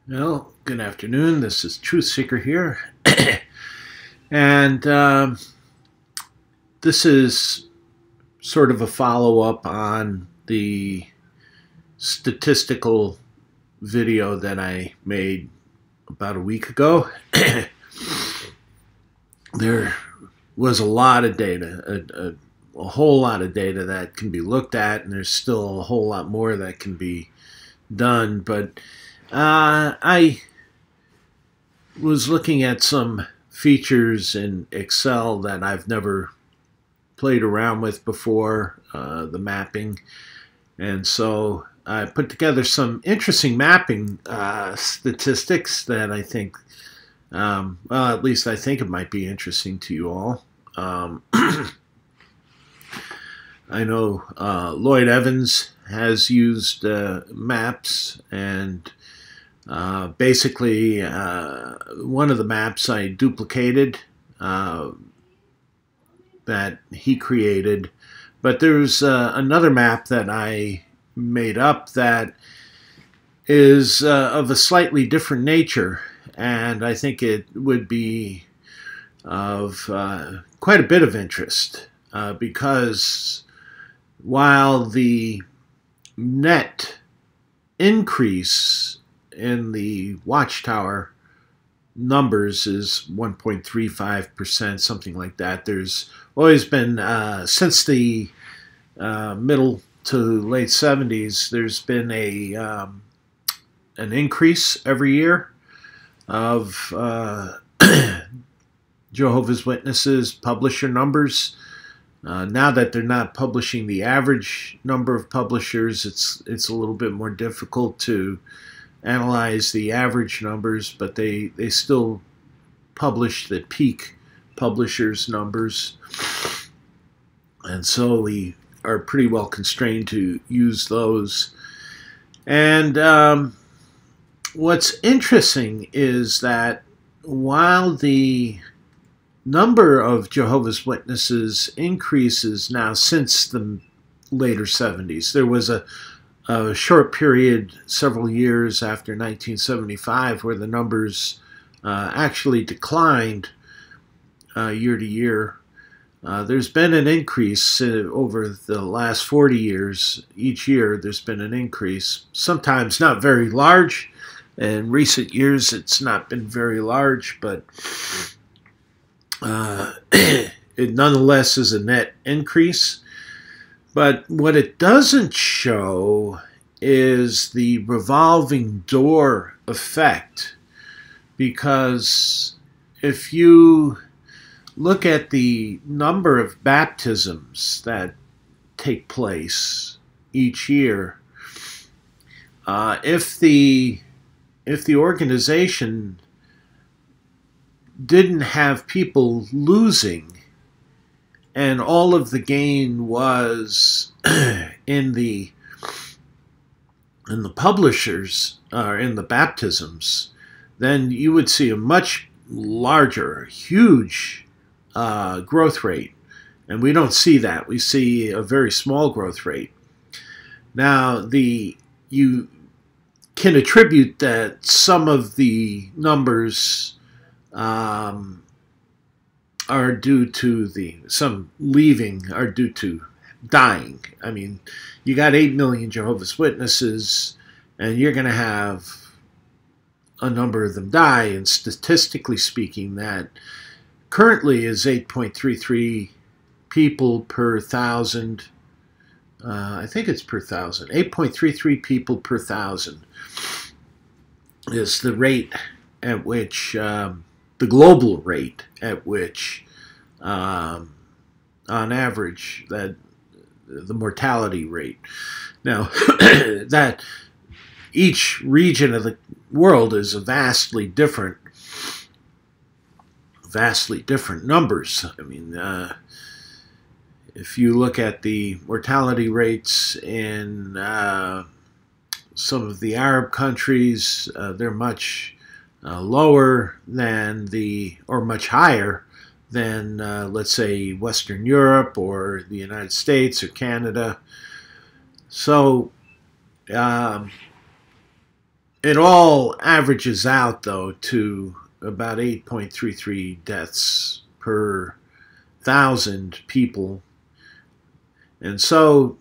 Well, good afternoon. This is Truth Seeker here. and This is sort of a follow up on the statistical video that I made about a week ago. There was a lot of data, a whole lot of data that can be looked at, and there's still a whole lot more that can be done. But I was looking at some features in Excel that I've never played around with before, the mapping. And so I put together some interesting mapping statistics that I think, well, at least I think it might be interesting to you all. I know Lloyd Evans has used maps, and basically one of the maps I duplicated that he created, but there's another map that I made up that is of a slightly different nature, and I think it would be of quite a bit of interest because while the net increase in the Watchtower numbers is 1.35%, something like that, there's always been, since the middle to late 70s, there's been an increase every year of Jehovah's Witnesses publisher numbers. Now that they're not publishing the average number of publishers, it's a little bit more difficult to analyze the average numbers, but they still publish the peak publishers numbers, and so we are pretty well constrained to use those. And what's interesting is that while the number of Jehovah's Witnesses increases now since the later 70s, there was a short period, several years after 1975, where the numbers actually declined year to year. There's been an increase over the last 40 years. Each year there's been an increase, sometimes not very large. In recent years it's not been very large, but it nonetheless is a net increase. But what it doesn't show is the revolving door effect, because if you look at the number of baptisms that take place each year, if the organization didn't have people losing, and all of the gain was in the publishers, or in the baptisms, then you would see a much larger, huge growth rate. And we don't see that. We see a very small growth rate. Now, you can attribute that some of the numbers are due to some leaving are due to dying. I mean, you got 8 million Jehovah's Witnesses, and you're going to have a number of them die, and statistically speaking, that currently is 8.33 people per thousand. I think it's per thousand. 8.33 people per thousand is the rate at which, the global rate at which, on average, that the mortality rate. Now, that each region of the world is a vastly different numbers. I mean, if you look at the mortality rates in some of the Arab countries, they're much lower than or much higher than, let's say, Western Europe or the United States or Canada. So It all averages out, though, to about 8.33 deaths per 1,000 people. And so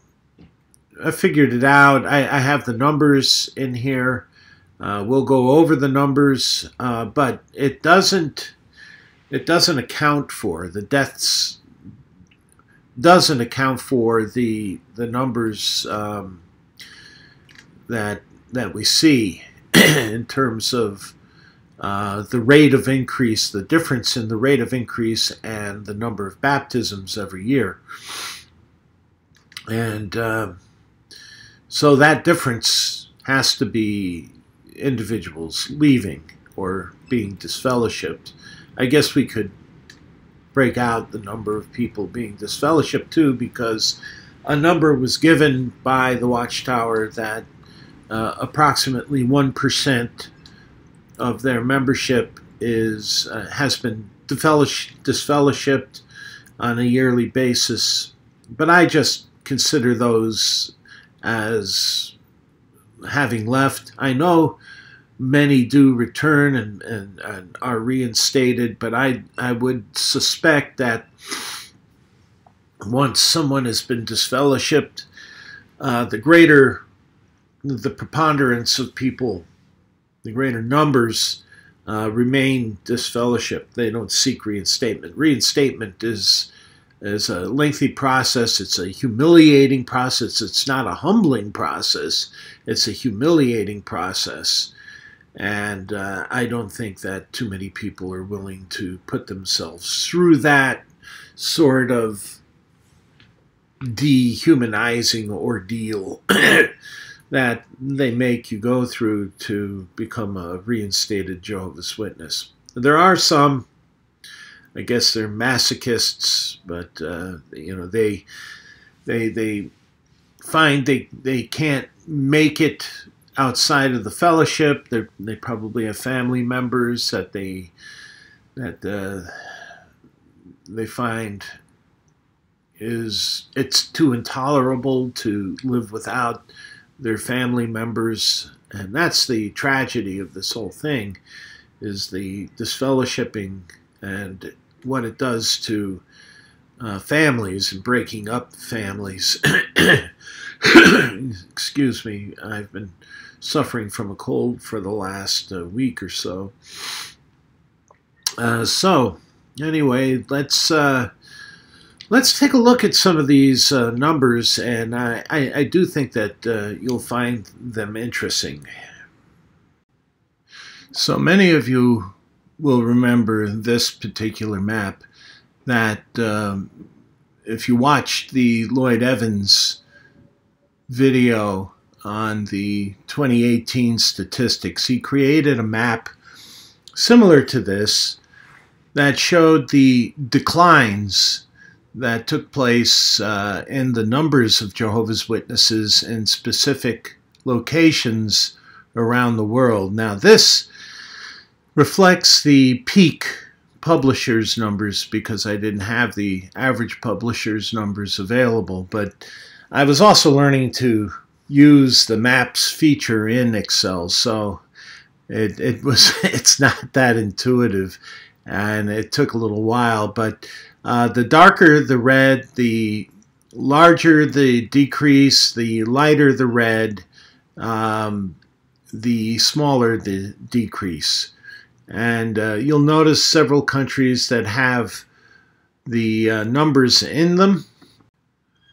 I figured it out. I have the numbers in here. We'll go over the numbers, but it doesn't account for the deaths. Doesn't account for the numbers that we see in terms of the rate of increase, the difference in the rate of increase and the number of baptisms every year. And so that difference has to be individuals leaving or being disfellowshipped. I guess we could break out the number of people being disfellowshipped too, because a number was given by the Watchtower that approximately 1% of their membership has been disfellowshipped on a yearly basis. But I just consider those as having left. I know many do return and are reinstated, but I would suspect that once someone has been disfellowshipped, the preponderance of people, the greater numbers, remain disfellowshipped. They don't seek reinstatement. Reinstatement is a lengthy process. It's a humiliating process. It's not a humbling process. It's a humiliating process. And I don't think that too many people are willing to put themselves through that sort of dehumanizing ordeal that they make you go through to become a reinstated Jehovah's Witness. There are some, I guess they're masochists, but you know, they find they can't make it outside of the fellowship. They probably have family members that they find it's too intolerable to live without their family members. And that's the tragedy of this whole thing, is the disfellowshipping and what it does to families and breaking up families. Excuse me, I've been suffering from a cold for the last week or so. So anyway, let's take a look at some of these numbers, and I do think that you'll find them interesting. So many of you will remember this particular map that if you watched the Lloyd Evans video on the 2018 statistics, he created a map similar to this that showed the declines that took place in the numbers of Jehovah's Witnesses in specific locations around the world. Now, this reflects the peak publishers' numbers because I didn't have the average publishers' numbers available, but I was also learning to use the maps feature in Excel, so it's not that intuitive, and it took a little while. But the darker the red, the larger the decrease, the lighter the red, the smaller the decrease. And you'll notice several countries that have the numbers in them.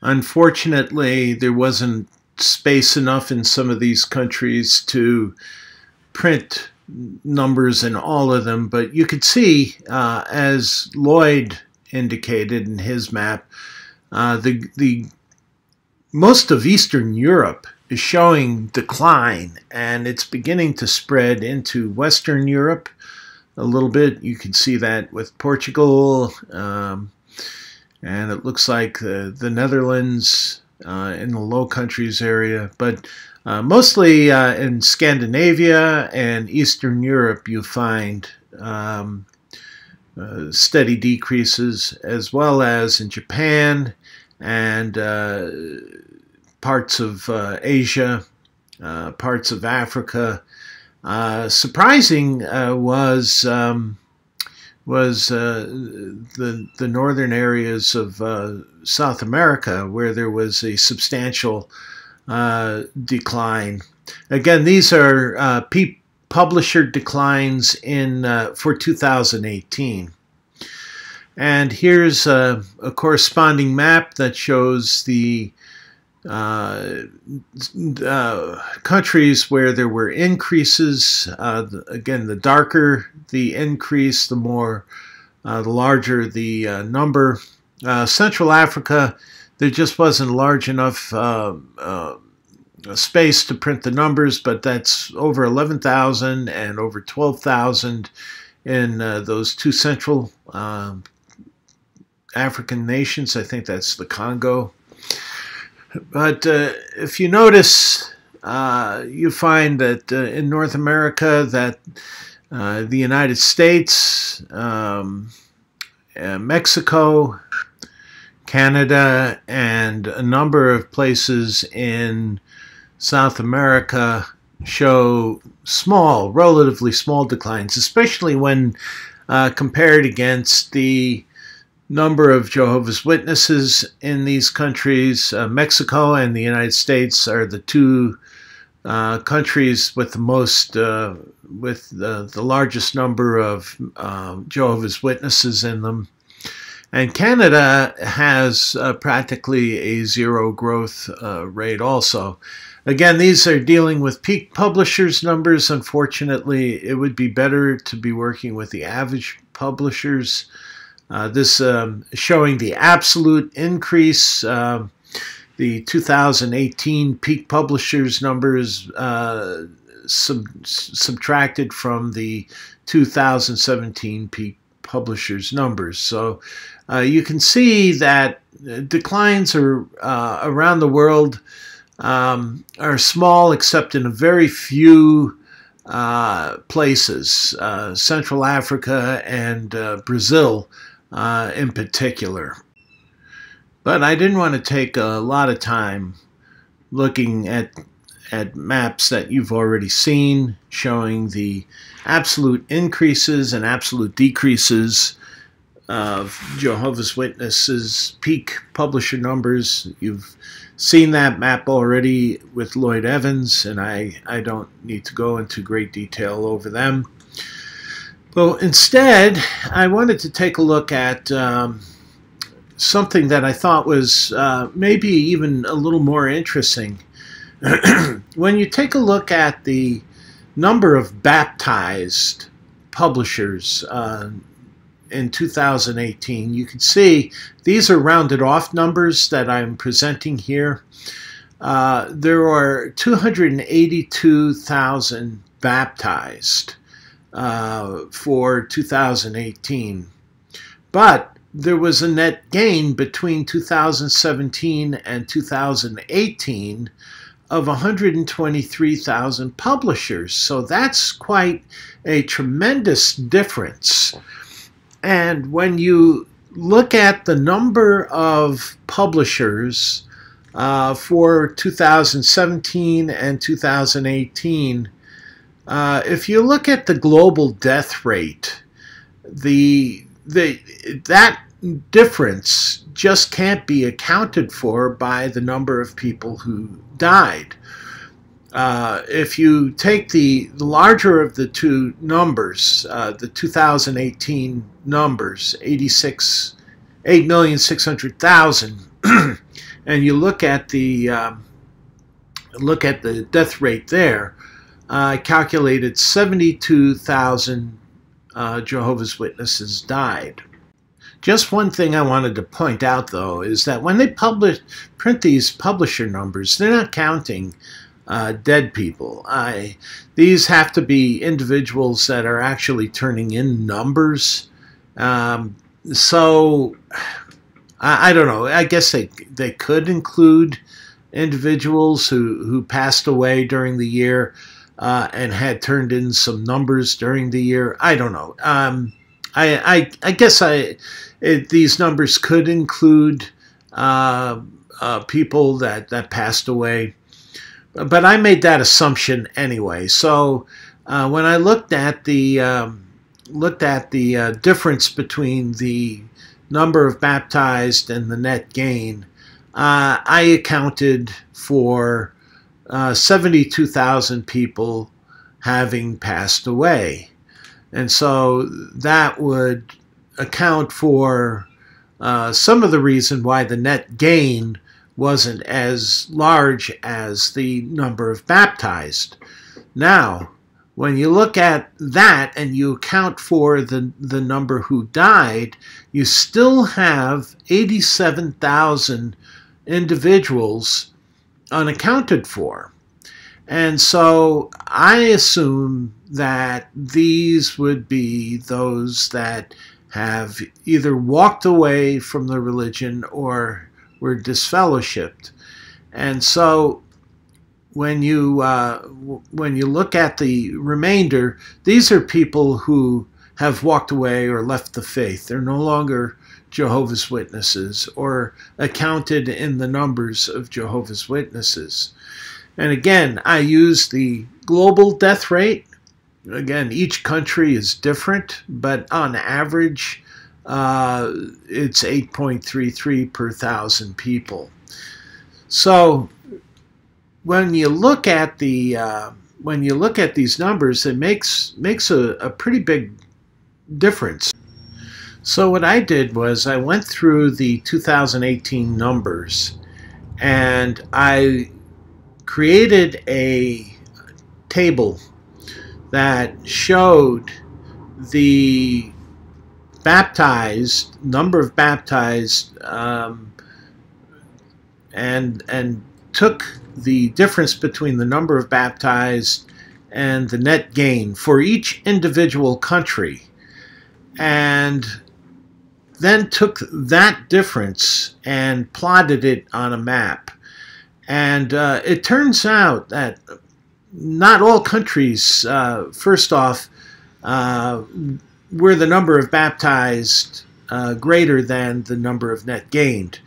Unfortunately, there wasn't space enough in some of these countries to print numbers in all of them, but you could see, as Lloyd indicated in his map, the most of Eastern Europe is showing decline, and it's beginning to spread into Western Europe a little bit. You can see that with Portugal, and it looks like the Netherlands in the Low Countries area, but mostly in Scandinavia and Eastern Europe you find steady decreases, as well as in Japan and parts of Asia, parts of Africa, Surprising was the northern areas of South America, where there was a substantial decline. Again, these are peak publisher declines for 2018. And here's a corresponding map that shows the countries where there were increases. Again, the darker the increase, the larger the number. Central Africa, there just wasn't large enough space to print the numbers, but that's over 11,000 and over 12,000 in those two central African nations. I think that's the Congo. But if you notice, you find that in North America that the United States, Mexico, Canada, and a number of places in South America show relatively small declines, especially when compared against the number of Jehovah's Witnesses in these countries. Mexico and the United States are the two countries with the largest number of Jehovah's Witnesses in them. And Canada has practically a zero growth rate also. Again, these are dealing with peak publishers numbers. Unfortunately, it would be better to be working with the average publishers. This showing the absolute increase. The 2018 peak publishers numbers subtracted from the 2017 peak publishers numbers. So you can see that declines are around the world are small, except in a very few places, Central Africa and Brazil in particular. But I didn't want to take a lot of time looking at maps that you've already seen, showing the absolute increases and absolute decreases of Jehovah's Witnesses peak publisher numbers. You've seen that map already with Lloyd Evans, and I don't need to go into great detail over them. Well, instead, I wanted to take a look at something that I thought was maybe even a little more interesting. When you take a look at the number of baptized publishers in 2018, you can see these are rounded off numbers that I'm presenting here. There are 282,000 baptized for 2018, but there was a net gain between 2017 and 2018 of 123,000 publishers. So that's quite a tremendous difference. And when you look at the number of publishers for 2017 and 2018, if you look at the global death rate, that difference just can't be accounted for by the number of people who died. If you take the larger of the two numbers, the 2018 numbers, 8,600,000, and you look at the death rate there, I calculated 72,000 Jehovah's Witnesses died. Just one thing I wanted to point out, though, is that when they print these publisher numbers, they're not counting dead people. These have to be individuals that are actually turning in numbers. So I don't know. I guess they could include individuals who passed away during the year and had turned in some numbers during the year. I don't know. I guess these numbers could include people that passed away, but I made that assumption anyway. So When I looked at the difference between the number of baptized and the net gain, I accounted for 72,000 people having passed away. And so that would account for some of the reason why the net gain wasn't as large as the number of baptized. Now, when you look at that and you account for the number who died, you still have 87,000 individuals unaccounted for. And so I assume that these would be those that have either walked away from the religion or were disfellowshipped. And so when you look at the remainder, these are people who have walked away or left the faith. They're no longer Jehovah's Witnesses or accounted in the numbers of Jehovah's Witnesses. And again, I use the global death rate. Again, each country is different, but on average, it's 8.33 per thousand people. So when you look at these numbers, it makes a pretty big difference. So what I did was I went through the 2018 numbers, and I created a table that showed the number of baptized, and took the difference between the number of baptized and the net gain for each individual country, and then took that difference and plotted it on a map. And it turns out that not all countries, first off, were the number of baptized greater than the number of net gained,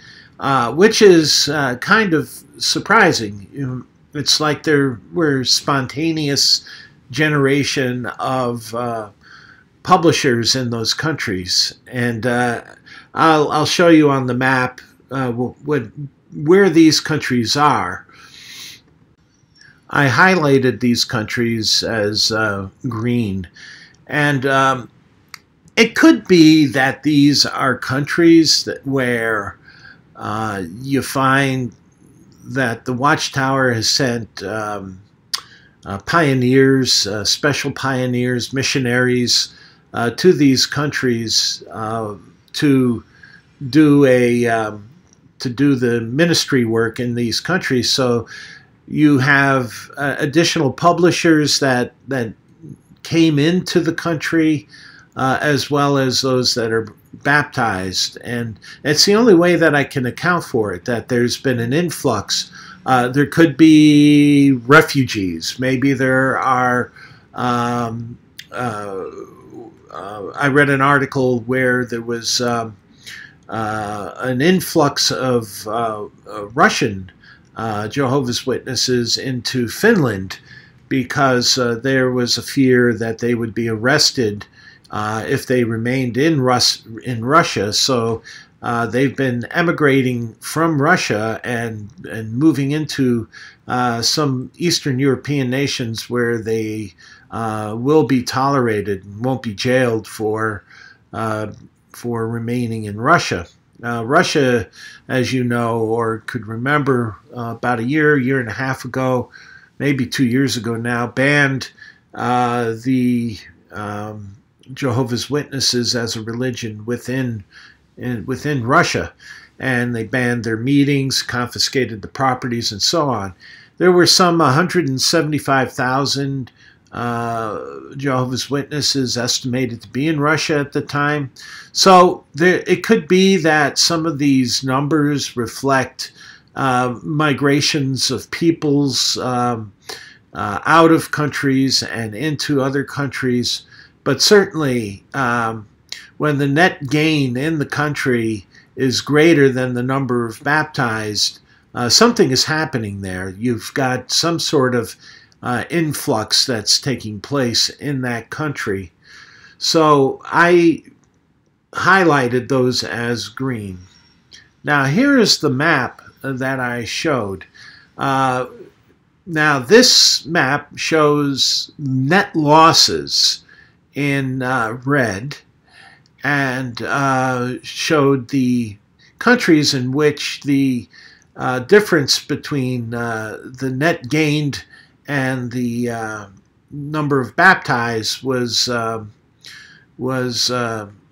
which is kind of surprising. It's like there were spontaneous generation of publishers in those countries. And I'll show you on the map where these countries are. I highlighted these countries as green, and it could be that these are countries where you find that the Watchtower has sent pioneers, special pioneers, missionaries to these countries to do the ministry work in these countries. So you have additional publishers that came into the country, as well as those that are baptized. And it's the only way that I can account for it, that there's been an influx. There could be refugees. Maybe there are, I read an article where there was an influx of Russian Jehovah's Witnesses into Finland, because there was a fear that they would be arrested if they remained in Russia. So they've been emigrating from Russia and moving into some Eastern European nations where they will be tolerated and won't be jailed for remaining in Russia. Russia, as you know, or could remember, about a year and a half ago, maybe 2 years ago now, banned the Jehovah's Witnesses as a religion within Russia, and they banned their meetings, confiscated the properties, and so on. There were some 175,000 Jehovah's Witnesses estimated to be in Russia at the time. So it could be that some of these numbers reflect migrations of peoples out of countries and into other countries. But certainly, when the net gain in the country is greater than the number of baptized, something is happening there. You've got some sort of influx that's taking place in that country. So I highlighted those as green. Now here is the map that I showed. Now this map shows net losses in red, and showed the countries in which the difference between the net gained and the number of baptized was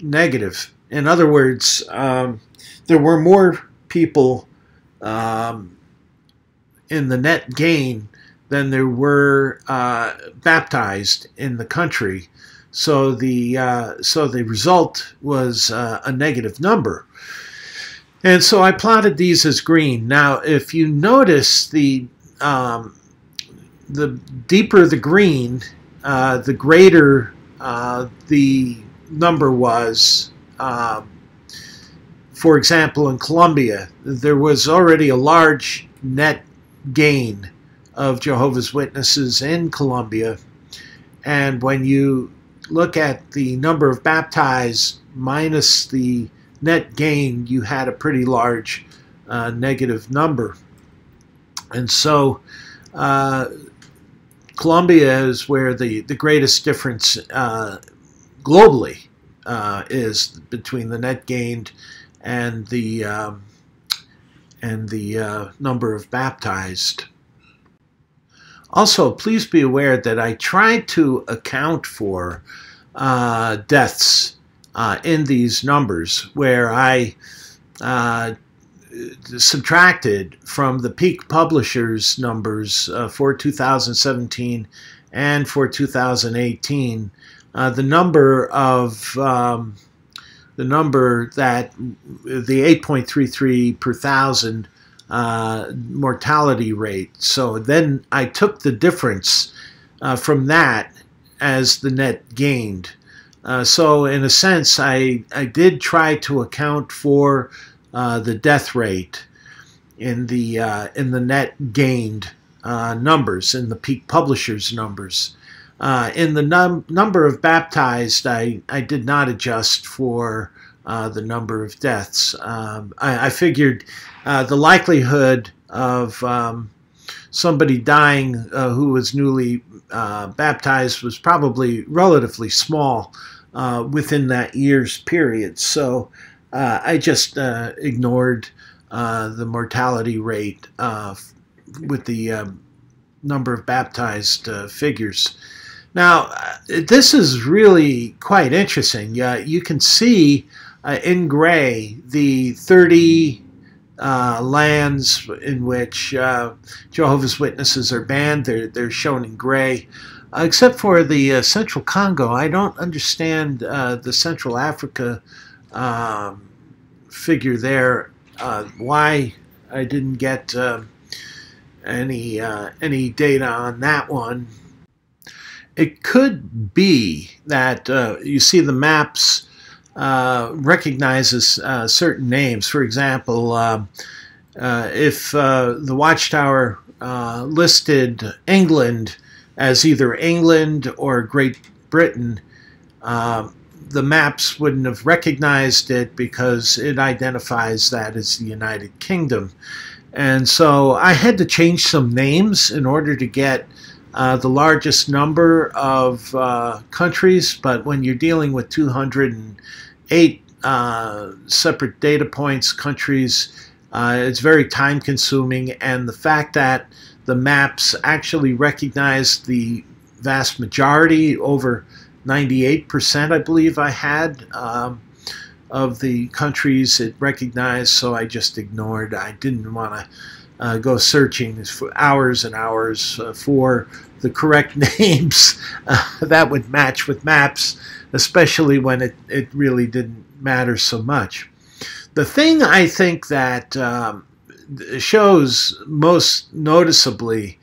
negative. In other words, there were more people in the net gain than there were baptized in the country. So the result was a negative number. And so I plotted these as green. Now, if you notice, the deeper the green, the greater the number was. For example, in Colombia, there was already a large net gain of Jehovah's Witnesses in Colombia. And when you look at the number of baptized minus the net gain, you had a pretty large negative number. And so Colombia is where the greatest difference globally is between the net gained and the number of baptized. Also, please be aware that I tried to account for deaths in these numbers, where I subtracted from the peak publishers numbers for 2017 and for 2018 the number that the 8.33 per thousand mortality rate. So then I took the difference from that as the net gained. So in a sense, I did try to account for the death rate in the net gained numbers, in the peak publishers numbers. In the number of baptized, I did not adjust for the number of deaths. I figured the likelihood of somebody dying who was newly baptized was probably relatively small within that year's period. So I just ignored the mortality rate with the number of baptized figures. Now, this is really quite interesting. You can see in gray the 30 lands in which Jehovah's Witnesses are banned. They're shown in gray, except for the Central Congo. I don't understand the Central Africa figure there. Why I didn't get any data on that one. It could be that you see the maps recognizes certain names. For example, if the Watchtower listed England as either England or Great Britain, the maps wouldn't have recognized it because it identifies that as the United Kingdom. And so I had to change some names in order to get the largest number of countries, but when you're dealing with 208 separate data points, countries, it's very time consuming, and the fact that the maps actually recognize the vast majority, over 98% I believe I had, of the countries it recognized, so I just ignored. I didn't want to go searching for hours and hours for the correct names that would match with maps, especially when it really didn't matter so much. The thing I think that shows most noticeably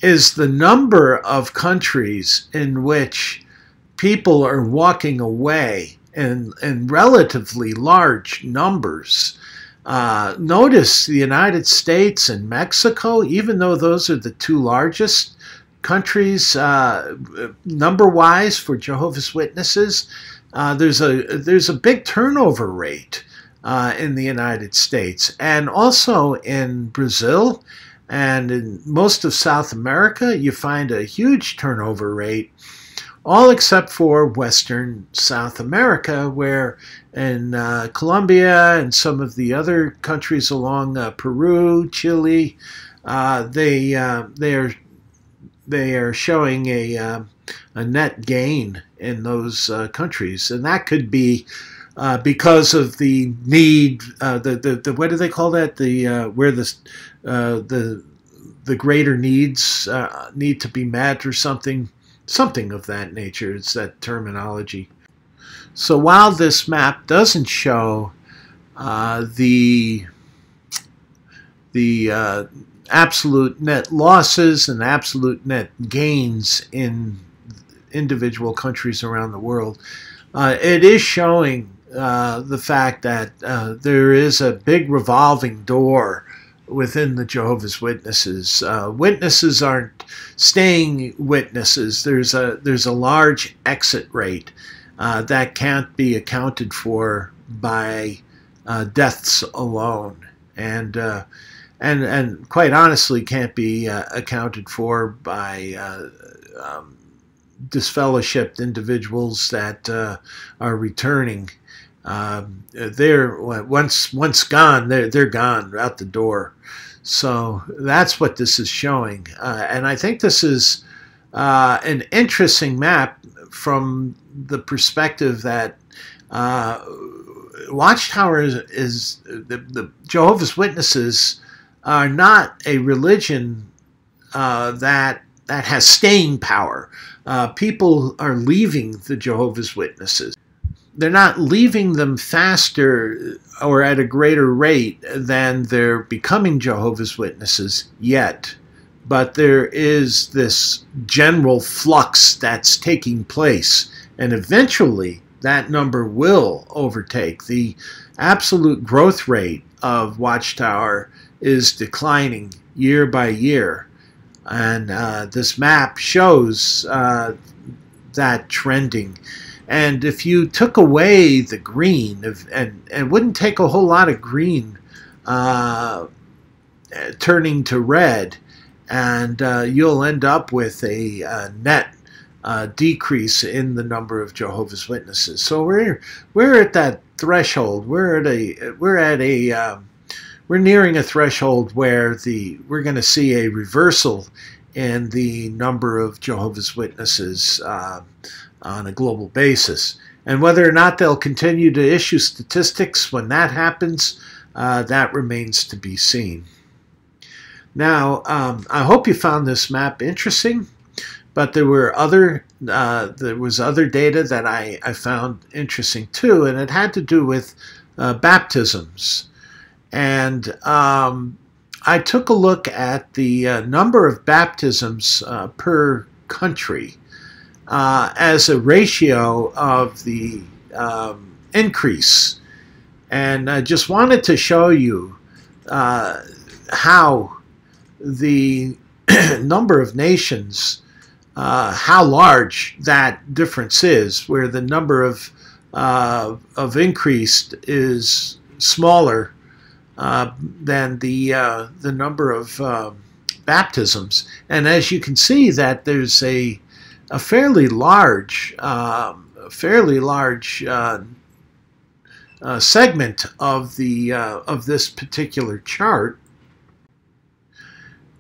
is the number of countries in which people are walking away in relatively large numbers. Notice the United States and Mexico, even though those are the two largest, countries, number-wise, for Jehovah's Witnesses, there's a big turnover rate in the United States, and also in Brazil and in most of South America. You find a huge turnover rate, all except for Western South America, where in Colombia and some of the other countries along Peru, Chile, they are showing a net gain in those countries, and that could be because of the need, the what do they call that? Where the greater needs need to be met, or something of that nature. It's that terminology. So while this map doesn't show the absolute net losses and absolute net gains in individual countries around the world, it is showing the fact that there is a big revolving door within the Jehovah's Witnesses. Witnesses aren't staying witnesses. There's a large exit rate that can't be accounted for by deaths alone, and quite honestly can't be accounted for by disfellowshipped individuals that are returning. They're once gone, they're gone out the door. So that's what this is showing, and I think this is an interesting map from the perspective that Watchtower is the Jehovah's Witnesses are not a religion that has staying power. People are leaving the Jehovah's Witnesses. They're not leaving them faster or at a greater rate than they're becoming Jehovah's Witnesses yet. But there is this general flux that's taking place, and eventually that number will overtake. The absolute growth rate of Watchtower is declining year by year, and this map shows that trending. And if you took away the green, and wouldn't take a whole lot of green turning to red, and you'll end up with a net decrease in the number of Jehovah's Witnesses. So we're at that threshold. We're nearing a threshold where we're going to see a reversal in the number of Jehovah's Witnesses on a global basis. And whether or not they'll continue to issue statistics when that happens, that remains to be seen. Now, I hope you found this map interesting, but there was other data that I found interesting too, and it had to do with baptisms. And I took a look at the number of baptisms per country as a ratio of the increase. And I just wanted to show you how the number of nations, how large that difference is, where the number of increased is smaller than the number of baptisms. And as you can see, that there's a fairly large segment of this particular chart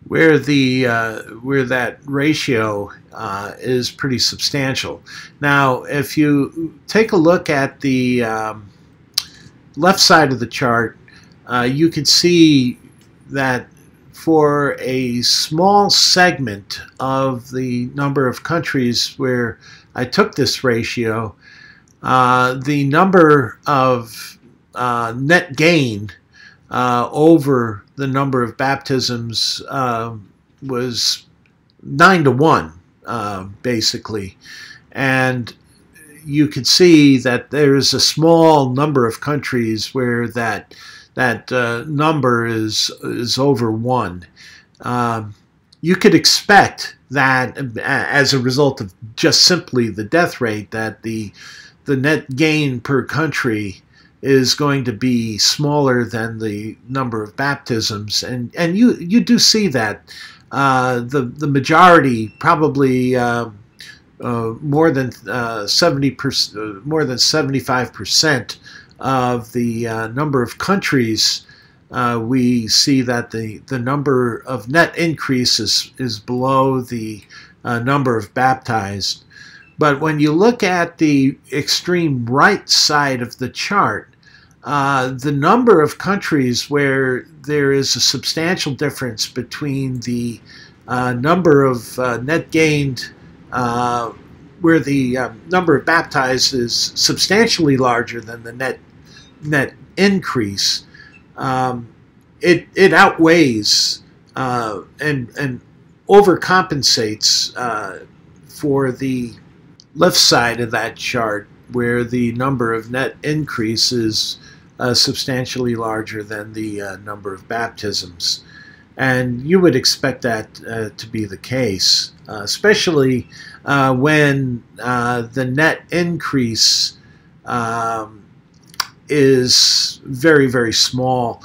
where that ratio is pretty substantial. Now, if you take a look at the left side of the chart, you can see that for a small segment of the number of countries where I took this ratio, the number of net gain over the number of baptisms was 9-to-1, basically. And you could see that there is a small number of countries where that number is over 1. You could expect that as a result of just simply the death rate, that the net gain per country is going to be smaller than the number of baptisms, and you do see that the majority, probably more than 70%, more than 75% of the number of countries, we see that the number of net increase is below the number of baptized. But when you look at the extreme right side of the chart, the number of countries where there is a substantial difference between the number of net gained, where the number of baptized is substantially larger than the net increase, it outweighs and overcompensates for the left side of that chart, where the number of net increase is substantially larger than the number of baptisms. And you would expect that to be the case, especially when the net increase is very, very small.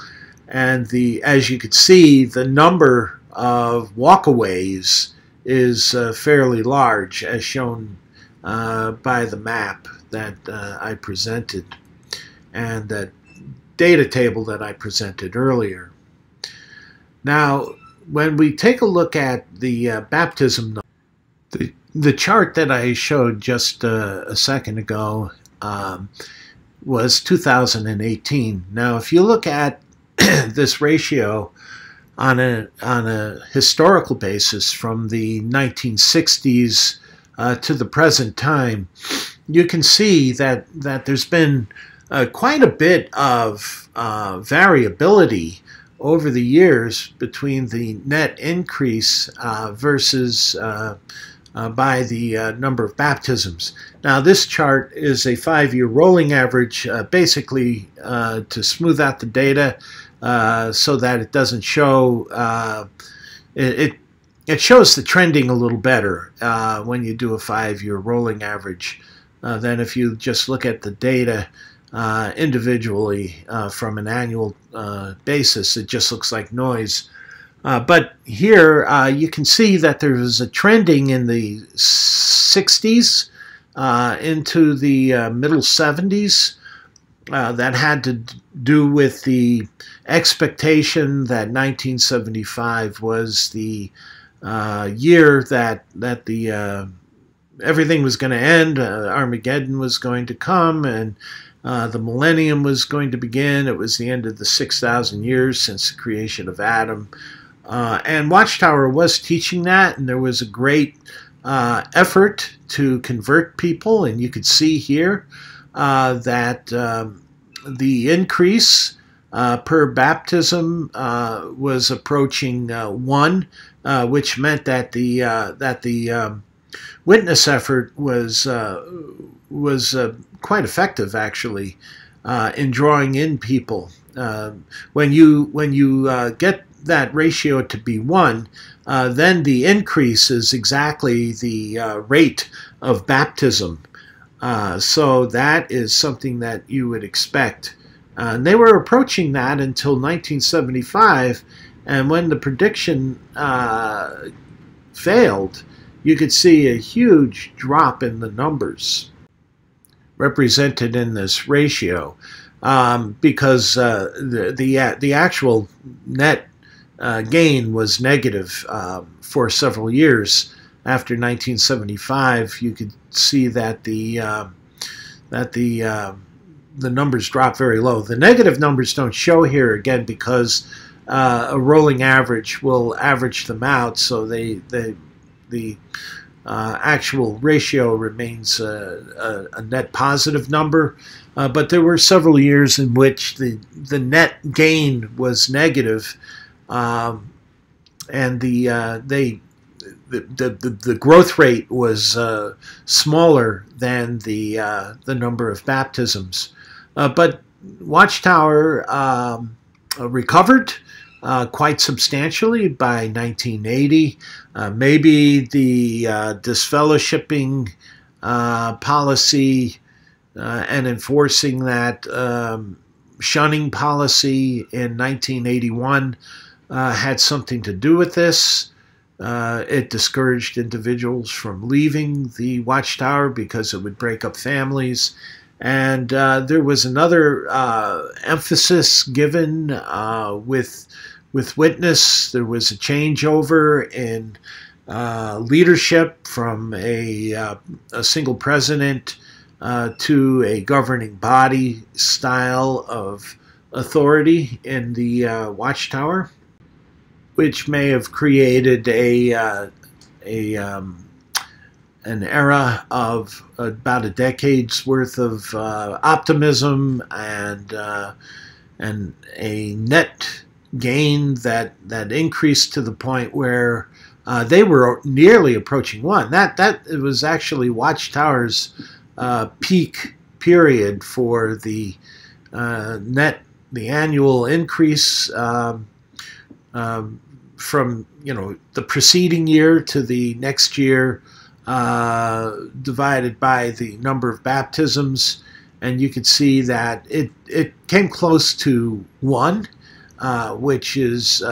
And as you could see, the number of walkaways is fairly large, as shown by the map that I presented and that data table that I presented earlier. Now, when we take a look at the baptism, the chart that I showed just a second ago was 2018. Now, if you look at this ratio on a historical basis from the 1960s to the present time, you can see that there's been quite a bit of variability over the years between the net increase versus by the number of baptisms. Now, this chart is a 5-year rolling average, basically to smooth out the data so that it doesn't show, it shows the trending a little better when you do a 5-year rolling average than if you just look at the data individually from an annual basis. It just looks like noise. But here you can see that there was a trending in the 60s into the middle 70s that had to do with the expectation that 1975 was the year that the everything was going to end, Armageddon was going to come, and the millennium was going to begin. It was the end of the 6,000 years since the creation of Adam. And Watchtower was teaching that, and there was a great effort to convert people. And you could see here that the increase per baptism was approaching 1, which meant that the witness effort was quite effective, actually, in drawing in people. When you get that ratio to be 1, then the increase is exactly the rate of baptism. So that is something that you would expect. And they were approaching that until 1975, and when the prediction failed, you could see a huge drop in the numbers represented in this ratio, because the actual net gain was negative for several years. After 1975, you could see that the numbers dropped very low. The negative numbers don't show here, again, because a rolling average will average them out, so the actual ratio remains a net positive number. But there were several years in which the net gain was negative, and the growth rate was smaller than the number of baptisms. But Watchtower recovered quite substantially by 1980. Maybe the disfellowshipping policy and enforcing that shunning policy in 1981 had something to do with this. It discouraged individuals from leaving the Watchtower because it would break up families. And there was another emphasis given with witness. There was a changeover in leadership from a single president to a governing body style of authority in the Watchtower, which may have created an era of about a decade's worth of optimism and a net gain that increased to the point where they were nearly approaching one. That it was actually Watchtower's peak period for the annual increase from the preceding year to the next year, divided by the number of baptisms, and you could see that it came close to one, which is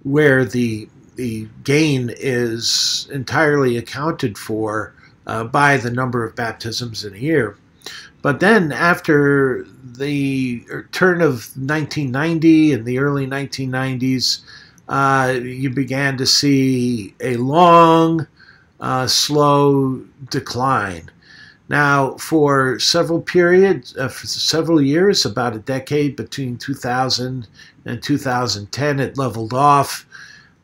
where the gain is entirely accounted for by the number of baptisms in a year. But then after the turn of 1990 and the early 1990s, you began to see a long, slow decline. Now, for several periods, for several years, about a decade between 2000 and 2010, it leveled off.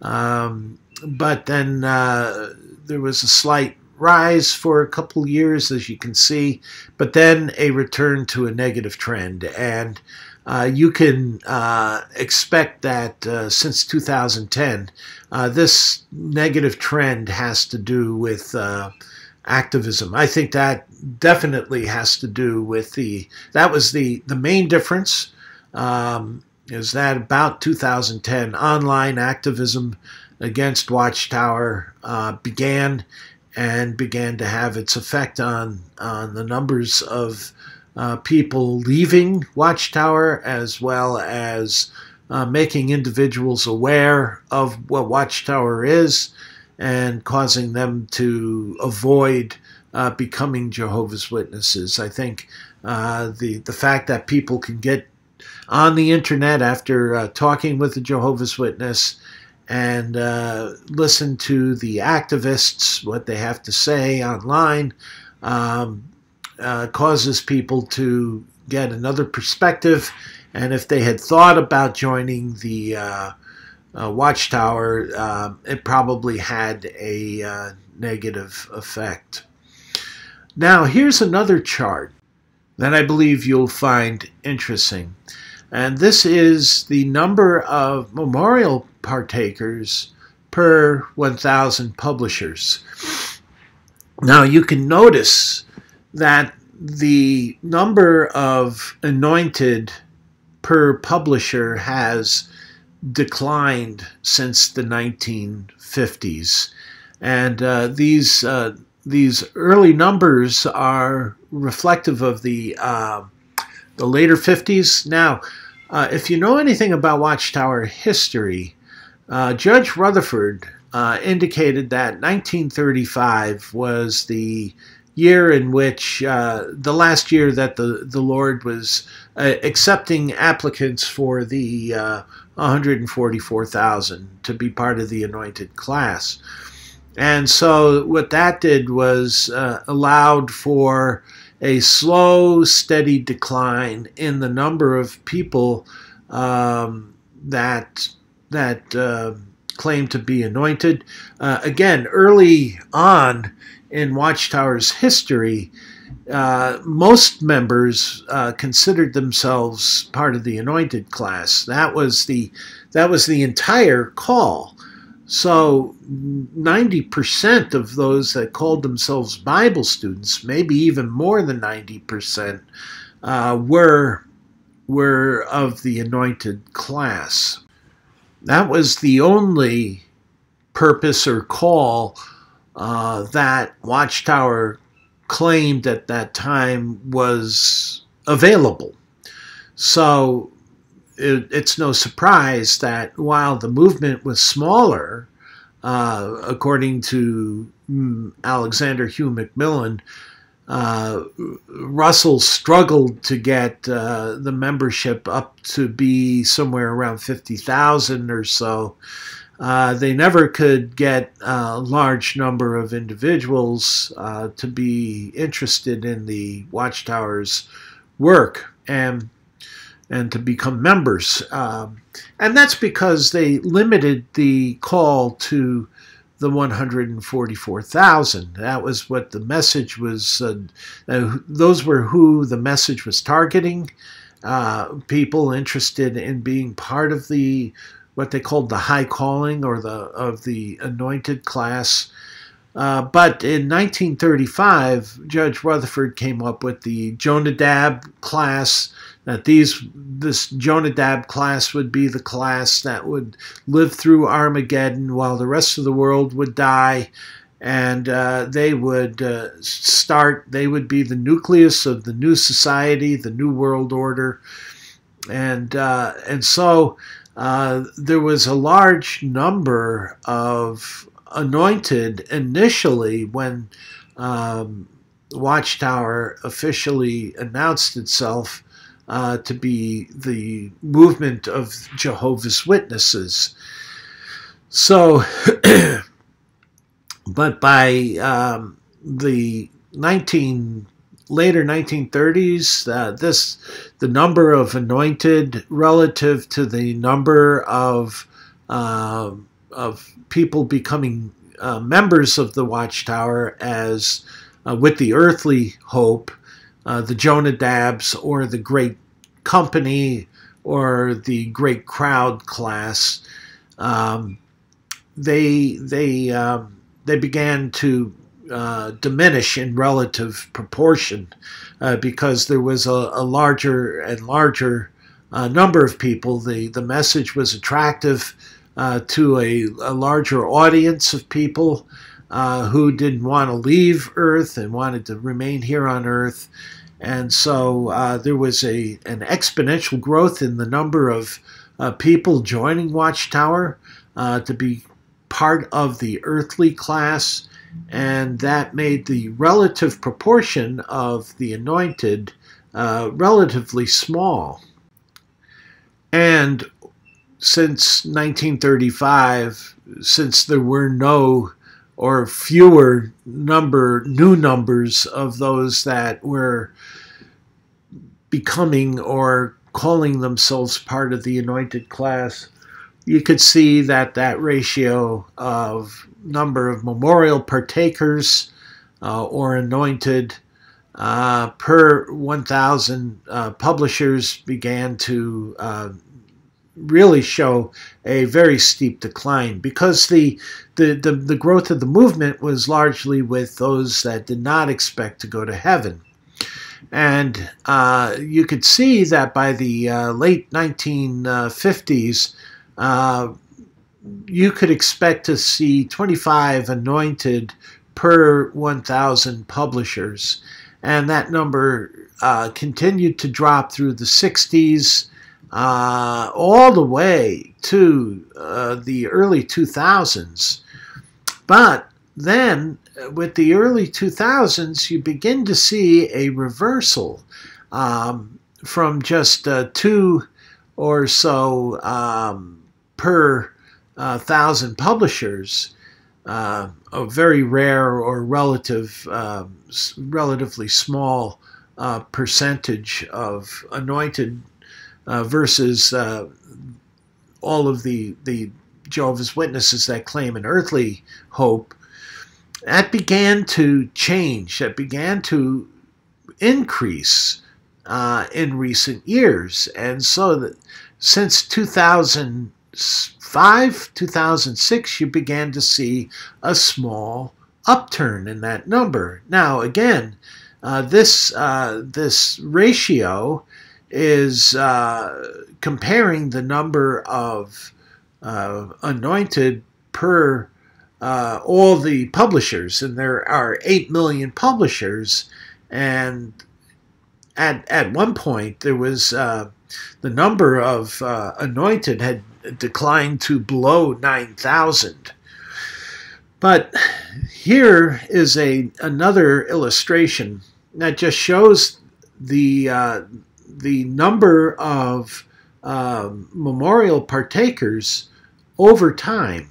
But then there was a slight rise for a couple of years, as you can see, but then a return to a negative trend. And you can expect that since 2010, this negative trend has to do with activism. I think that definitely has to do with that was the main difference, is that about 2010, online activism against Watchtower began to have its effect on the numbers of people leaving Watchtower, as well as making individuals aware of what Watchtower is and causing them to avoid becoming Jehovah's Witnesses. I think the fact that people can get on the internet after talking with a Jehovah's Witness and listen to the activists, what they have to say online, causes people to get another perspective. And if they had thought about joining the Watchtower, it probably had a negative effect. Now, here's another chart that I believe you'll find interesting. And this is the number of memorial partakers per 1,000 publishers. Now, you can notice that the number of Anointed per publisher has declined since the 1950s. And these early numbers are reflective of the later 50s. Now, if you know anything about Watchtower history, Judge Rutherford indicated that 1935 was the year in which, the last year that the Lord was accepting applicants for the 144,000 to be part of the Anointed class. And so what that did was allowed for a slow, steady decline in the number of people that claim to be anointed. Again, early on in Watchtower's history, most members considered themselves part of the Anointed class. That was the entire call. So 90% of those that called themselves Bible students, maybe even more than 90%, were of the Anointed class. That was the only purpose or call that Watchtower claimed at that time was available. So it's no surprise that while the movement was smaller, according to Alexander Hugh Macmillan, Russell struggled to get the membership up to be somewhere around 50,000 or so. They never could get a large number of individuals to be interested in the Watchtower's work and to become members. And that's because they limited the call to the 144,000. That was what the message was. Those were who the message was targeting. People interested in being part of the what they called the high calling or the anointed class. But in 1935, Judge Rutherford came up with the Jonadab class. That this Jonadab class would be the class that would live through Armageddon while the rest of the world would die, and they would They would be the nucleus of the new society, the new world order, and so there was a large number of anointed initially when Watchtower officially announced itself to be the movement of Jehovah's Witnesses. So, but by the later 1930s, the number of anointed relative to the number of people becoming members of the Watchtower as with the earthly hope, the Jonadabs or the Great Company or the Great Crowd class, they began to diminish in relative proportion because there was a larger and larger number of people. The message was attractive to a larger audience of people who didn't want to leave Earth and wanted to remain here on Earth. And so there was an exponential growth in the number of people joining Watchtower to be part of the earthly class, and that made the relative proportion of the anointed relatively small. And since 1935, since there were no or fewer new numbers of those that were becoming or calling themselves part of the anointed class, you could see that ratio of number of memorial partakers or anointed per 1,000 publishers began to really show a very steep decline, because the growth of the movement was largely with those that did not expect to go to heaven. And you could see that by the late 1950s, you could expect to see 25 anointed per 1,000 publishers. And that number continued to drop through the 60s, all the way to the early 2000s. But then, with the early 2000s, you begin to see a reversal from just 2 or so per 1,000 publishers, a very rare or relatively small percentage of anointed versus all of the Jehovah's Witnesses that claim an earthly hope. That began to change. That began to increase in recent years. And so that since 2005, 2006, you began to see a small upturn in that number. Now, again, this ratio is comparing the number of anointed per all the publishers, and there are 8 million publishers. And at one point, there was the number of anointed had declined to below 9,000. But here is another illustration that just shows the number of memorial partakers over time.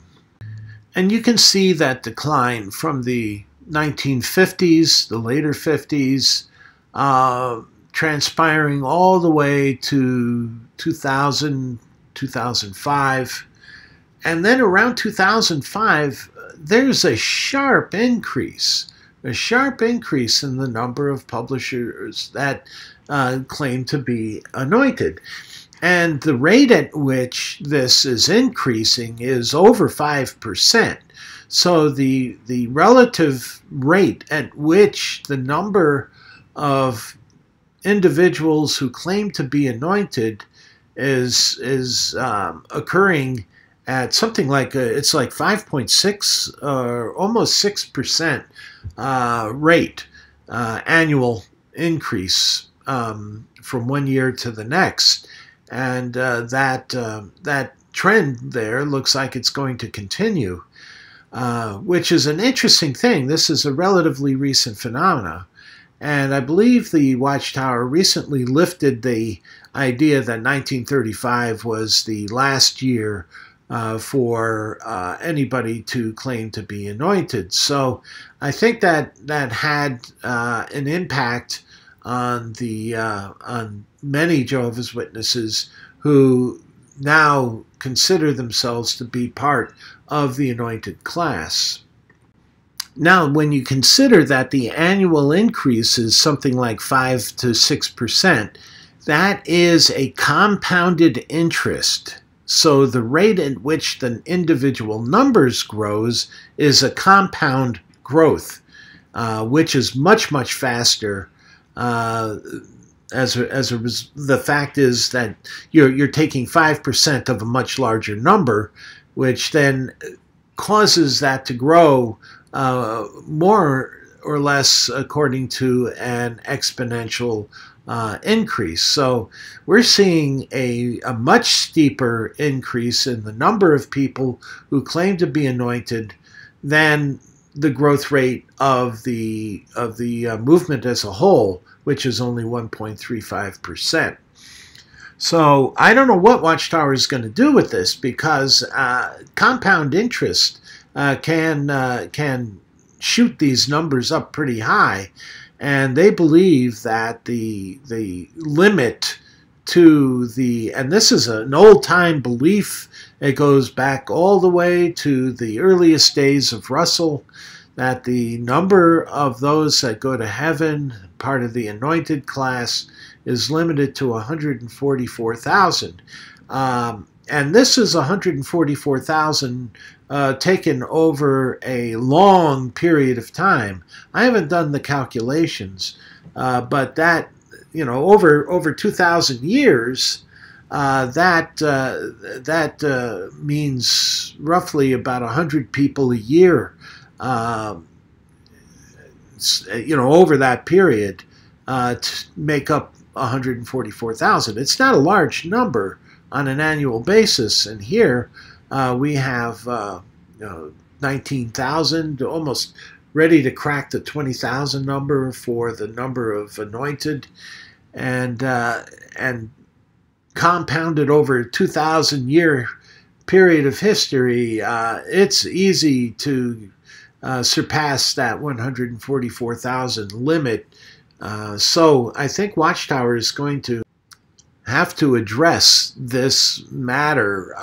And you can see that decline from the 1950s, the later 50s, transpiring all the way to 2000, 2005. And then around 2005, there's a sharp increase in the number of publishers that claim to be anointed. And the rate at which this is increasing is over 5%. So the relative rate at which the number of individuals who claim to be anointed is occurring at something like it's like 5.6 or almost 6% rate annual increase from one year to the next. And that trend there looks like it's going to continue, which is an interesting thing. This is a relatively recent phenomena. And I believe the Watchtower recently lifted the idea that 1935 was the last year for anybody to claim to be anointed. So I think that had an impact on on many Jehovah's Witnesses who now consider themselves to be part of the anointed class. Now, when you consider that the annual increase is something like 5 to 6%, that is a compounded interest. So the rate at which the individual numbers grows is a compound growth, which is much, much faster. The fact is that you're taking 5% of a much larger number, which then causes that to grow more or less according to an exponential increase. So we're seeing a much steeper increase in the number of people who claim to be anointed than the growth rate of the movement as a whole, which is only 1.35%. So I don't know what Watchtower is going to do with this, because compound interest can shoot these numbers up pretty high, and they believe that the limit to and this is an old-time belief, it goes back all the way to the earliest days of Russell, that the number of those that go to heaven, part of the anointed class, is limited to 144,000. And this is 144,000 taken over a long period of time. I haven't done the calculations, but that, over 2,000 years, that means roughly about 100 people a year, over that period, to make up 144,000. It's not a large number on an annual basis, and here we have 19,000, almost ready to crack the 20,000 number for the number of anointed, and compounded over a 2,000-year period of history. It's easy to surpass that 144,000 limit. So I think Watchtower is going to have to address this matter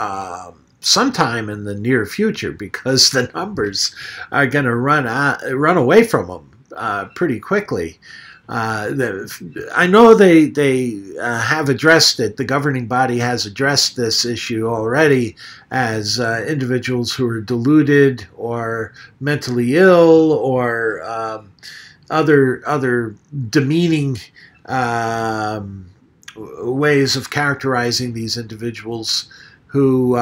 sometime in the near future, because the numbers are going to run away from them pretty quickly. I know they have addressed it. The governing body has addressed this issue already, as individuals who are deluded or mentally ill or other demeaning ways of characterizing these individuals who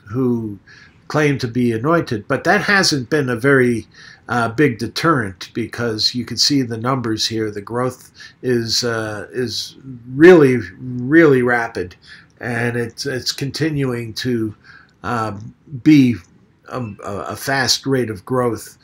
who claim to be anointed. But that hasn't been a very big deterrent, because you can see the numbers here. The growth is really, really rapid, and it's continuing to be a fast rate of growth.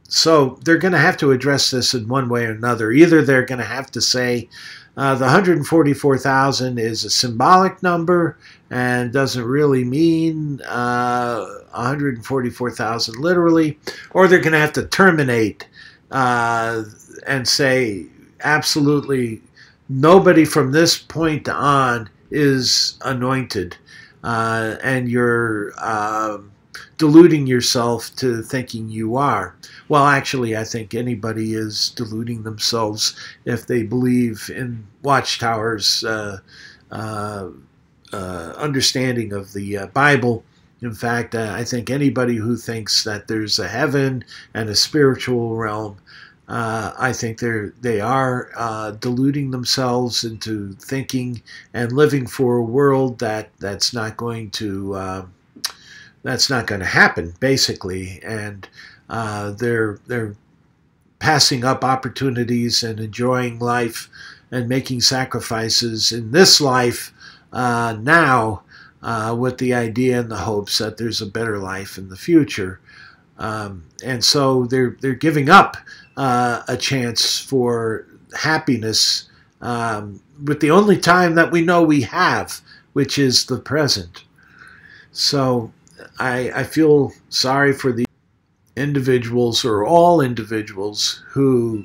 So they're going to have to address this in one way or another. Either they're going to have to say the 144,000 is a symbolic number and doesn't really mean 144,000 literally, or they're going to have to terminate and say absolutely nobody from this point on is anointed, and you're deluding yourself to thinking you are. Well, actually, I think anybody is deluding themselves if they believe in Watchtower's understanding of the Bible. In fact, I think anybody who thinks that there's a heaven and a spiritual realm, I think they are deluding themselves into thinking and living for a world that's not going to happen, basically. And they're passing up opportunities and enjoying life and making sacrifices in this life now, with the idea and the hopes that there's a better life in the future. And so they're giving up a chance for happiness with the only time that we know we have, which is the present. So I feel sorry for the individuals, or all individuals, who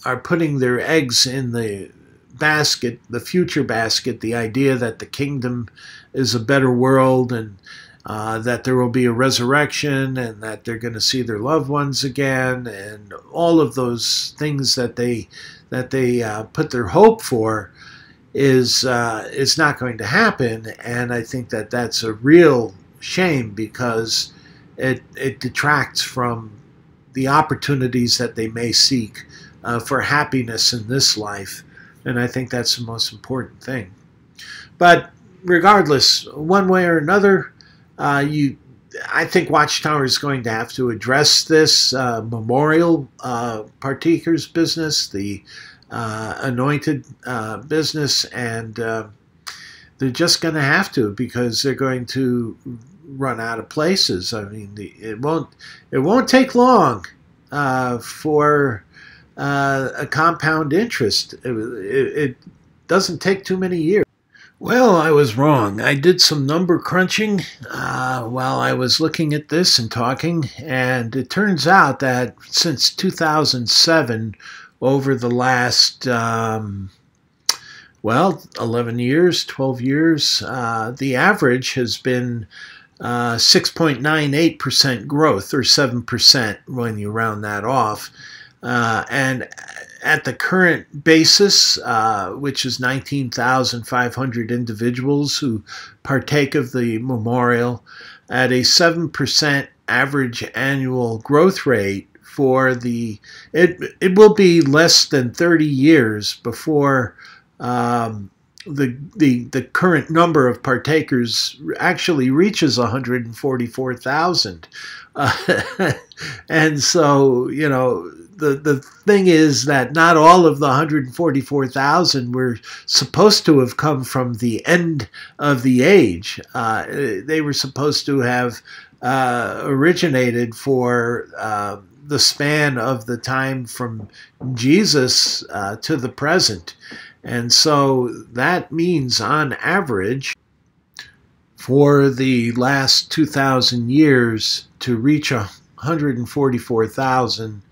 are putting their eggs in the basket, the future basket, the idea that the kingdom is a better world, and that there will be a resurrection, and that they're going to see their loved ones again, and all of those things that they put their hope for is not going to happen. And I think that that's a real shame, because it detracts from the opportunities that they may seek for happiness in this life. And I think that's the most important thing. But regardless, one way or another, I think Watchtower is going to have to address this memorial partakers business, the Anointed business, and they're just going to have to, because they're going to run out of places. I mean, it won't take long for a compound interest. It doesn't take too many years. Well, I was wrong. I did some number crunching while I was looking at this and talking, and it turns out that since 2007, over the last 11 years, 12 years, the average has been 6.98% growth, or 7% when you round that off. And at the current basis, which is 19,500 individuals who partake of the memorial, at a 7% average annual growth rate for it will be less than 30 years before the current number of partakers actually reaches 144,000. And so, you know, the thing is that not all of the 144,000 were supposed to have come from the end of the age. They were supposed to have originated for the span of the time from Jesus to the present. And so that means, on average, for the last 2,000 years, to reach 144,000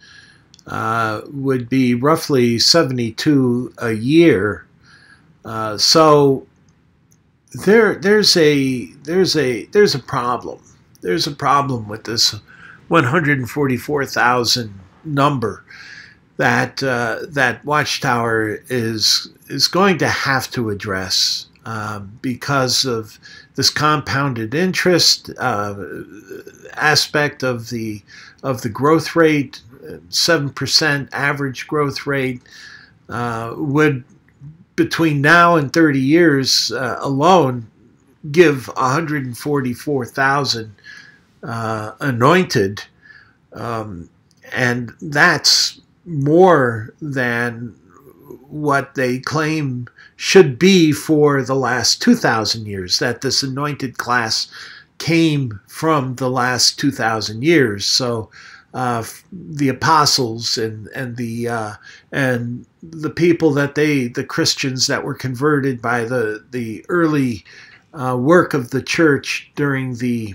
would be roughly 72 a year. So there's a problem. There's a problem with this 144,000 number that Watchtower is going to have to address because of this compounded interest aspect of the growth rate. 7% average growth rate would, between now and 30 years alone, give 144,000 anointed, and that's more than what they claim should be for the last 2,000 years, that this anointed class came from the last 2,000 years. So the apostles and the people that the Christians that were converted by the early work of the church during the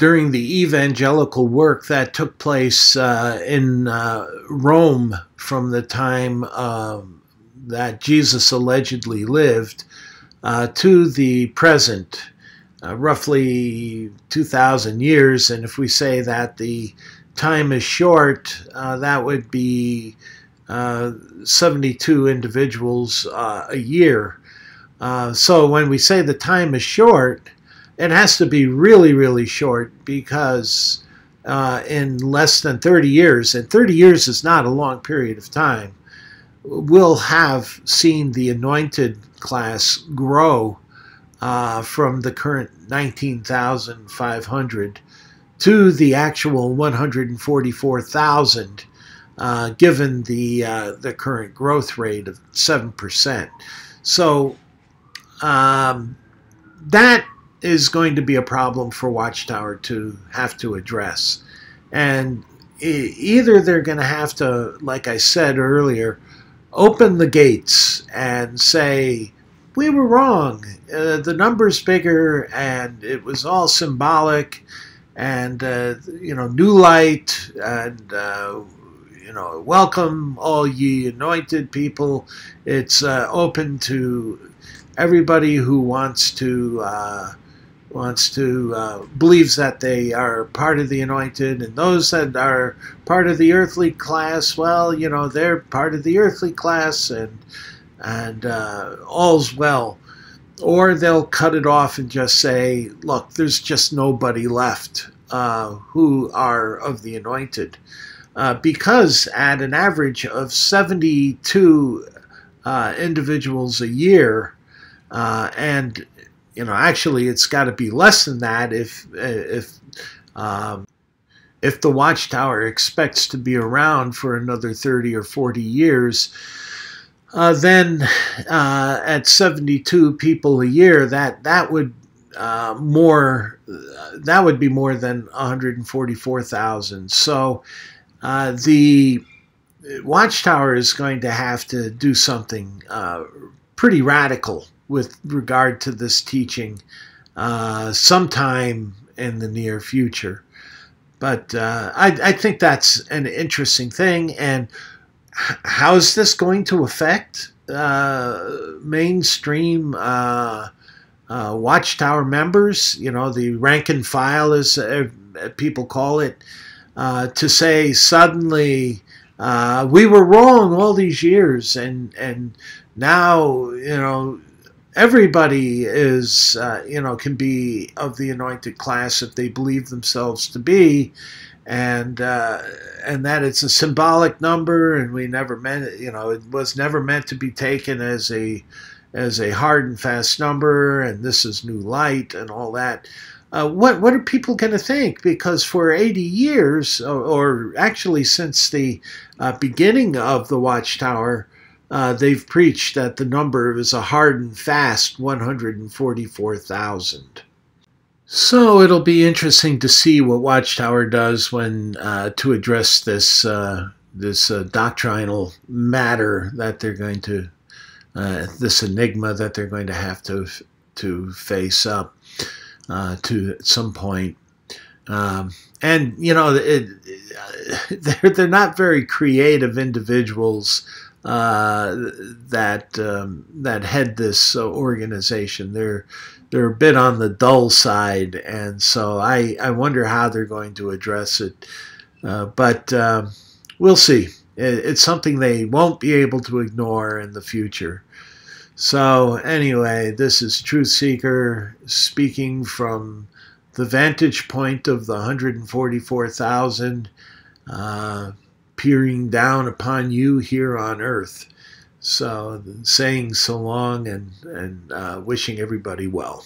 evangelical work that took place in Rome from the time that Jesus allegedly lived to the present, roughly 2,000 years. And if we say that the time is short, that would be 72 individuals a year. So when we say the time is short, it has to be really, really short, because in less than 30 years, and 30 years is not a long period of time, we'll have seen the anointed class grow from the current 19,500 to the actual 144,000, given the current growth rate of 7%. So that is going to be a problem for Watchtower to have to address. And either they're going to have to, like I said earlier, open the gates and say, we were wrong, the number's bigger, and it was all symbolic, and new light, and welcome all ye anointed people. It's open to everybody who wants to believes that they are part of the anointed, and those that are part of the earthly class, well, they're part of the earthly class, and all's well. Or they'll cut it off and just say, look, there's just nobody left who are of the anointed, because at an average of 72 individuals a year, and actually, it's got to be less than that if the Watchtower expects to be around for another 30 or 40 years. Then at 72 people a year, that would be more than 144,000. So the Watchtower is going to have to do something pretty radical with regard to this teaching sometime in the near future. But I think that's an interesting thing. And how is this going to affect mainstream Watchtower members? The rank and file, as people call it, to say suddenly we were wrong all these years, and now everybody is, can be of the anointed class if they believe themselves to be, and that it's a symbolic number, and we never meant it. It was never meant to be taken as a hard and fast number, and this is new light and all that. What are people going to think? Because for 80 years, or actually since the beginning of the Watchtower, they've preached that the number is a hard and fast 144,000. So it'll be interesting to see what Watchtower does when to address this doctrinal matter that they're going to, this enigma that they're going to have to face up to at some point. And they're not very creative individuals that head this organization. They're a bit on the dull side, and so I wonder how they're going to address it. But we'll see. It's something they won't be able to ignore in the future. So anyway, this is Truth Seeker speaking from the vantage point of the 144,000 peering down upon you here on earth. So saying so long and wishing everybody well.